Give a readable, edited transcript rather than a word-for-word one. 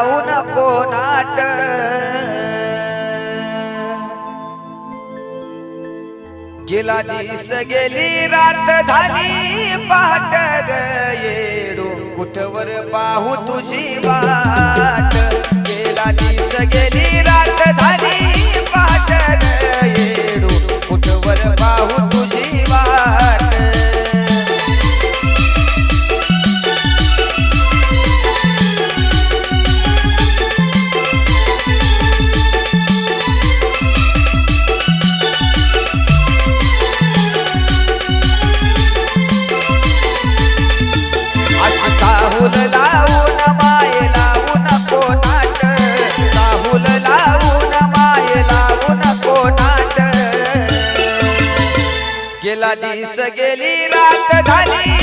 नको नाट गेला दिस गेली रात झाली पहाट ग येडू कुठवर पाहू तुझी वाट गेला दिस गेली रात झाली पहाट ग येडू कुठवर पाहू तुझी वाट राहुल लावून माय लावू नको नाट राहुल लावून माय लावू नको नाट गेला दिस गेली रात झाली